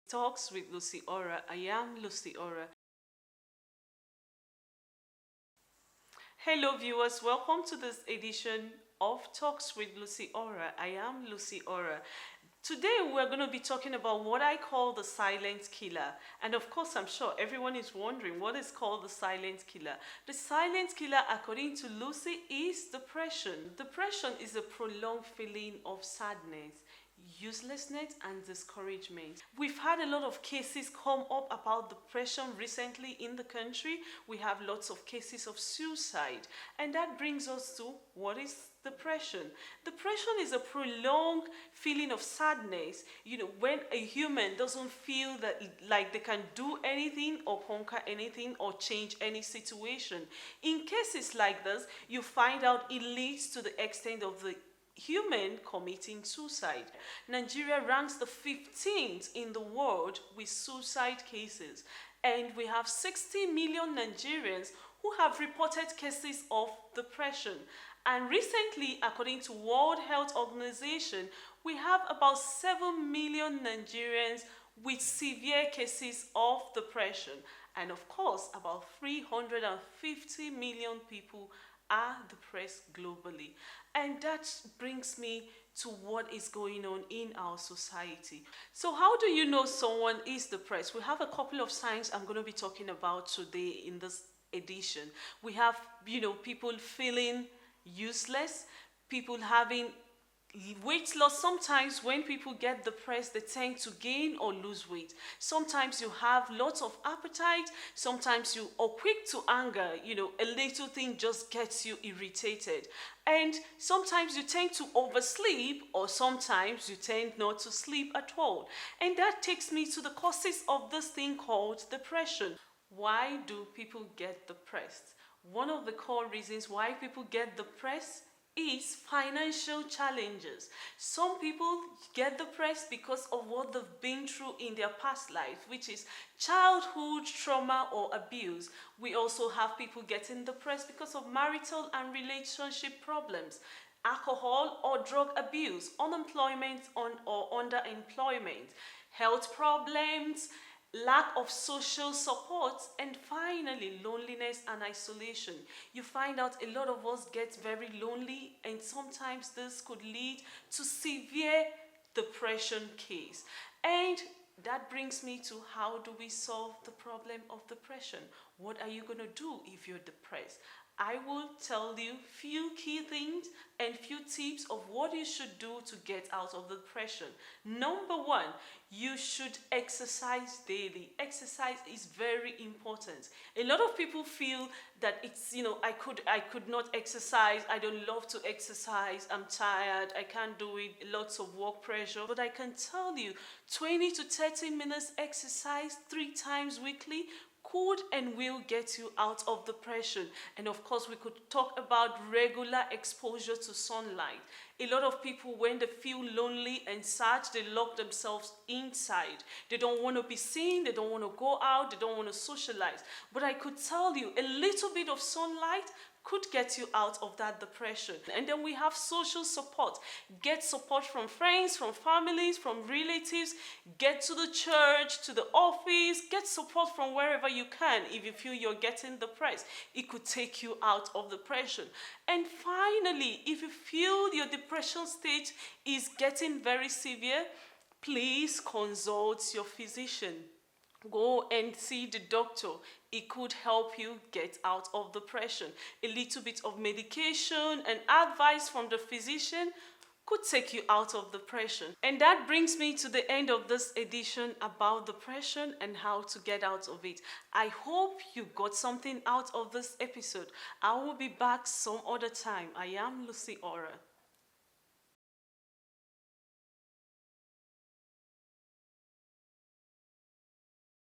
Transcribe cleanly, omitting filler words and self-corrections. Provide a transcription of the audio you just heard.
Talks with Lucy Ora. I am Lucy Ora. Hello, viewers. Welcome to this edition of Talks with Lucy Ora. I am Lucy Ora. Today, we're going to be talking about what I call the silent killer. And of course, I'm sure everyone is wondering what is called the silent killer. The silent killer, according to Lucy, is depression. Depression is a prolonged feeling of sadness, uselessness and discouragement. We've had a lot of cases come up about depression recently in the country. We have lots of cases of suicide, and that brings us to what is depression. Depression is a prolonged feeling of sadness, when a human doesn't feel that like they can do anything or conquer anything or change any situation. In cases like this, you find out it leads to the extent of the human committing suicide. Nigeria ranks the 15th in the world with suicide cases, and we have 60 million Nigerians who have reported cases of depression. And recently, according to World Health Organization, we have about 7 million Nigerians with severe cases of depression. And of course, about 350 million people are depressed globally. And that brings me to what is going on in our society. So how do you know someone is depressed? We have a couple of signs I'm going to be talking about today in this edition. We have, people feeling useless, people having weight loss. Sometimes when people get depressed, they tend to gain or lose weight. Sometimes you have lots of appetite. Sometimes you are quick to anger. A little thing just gets you irritated. And sometimes you tend to oversleep, or sometimes you tend not to sleep at all. And that takes me to the causes of this thing called depression. Why do people get depressed? One of the core reasons why people get depressed is financial challenges. Some people get depressed because of what they've been through in their past life, which is childhood trauma or abuse. We also have people getting depressed because of marital and relationship problems, alcohol or drug abuse, unemployment or underemployment, health problems, lack of social support, and finally loneliness and isolation. You find out a lot of us get very lonely, and sometimes this could lead to severe depression case. And that brings me to, how do we solve the problem of depression? What are you going to do if you're depressed? I will tell you few key things and few tips of what you should do to get out of depression. Number one, you should exercise daily. Exercise is very important. A lot of people feel that it's, I could not exercise. I don't love to exercise. I'm tired. I can't do it. Lots of work pressure. But I can tell you, 20 to 30 minutes exercise 3 times weekly could and will get you out of depression. And of course, we could talk about regular exposure to sunlight. A lot of people, when they feel lonely and sad, they lock themselves inside. They don't want to be seen, they don't want to go out, they don't want to socialize. But I could tell you, a little bit of sunlight could get you out of that depression. And then we have social support. Get support from friends, from families, from relatives. Get to the church, to the office. Get support from wherever you can. If you feel you're getting depressed, it could take you out of depression. And finally, if you feel your depression stage is getting very severe, please consult your physician. Go and see the doctor. It could help you get out of depression. A little bit of medication and advice from the physician could take you out of depression. And that brings me to the end of this edition about depression and how to get out of it. I hope you got something out of this episode. I will be back some other time. I am Lucy Ora.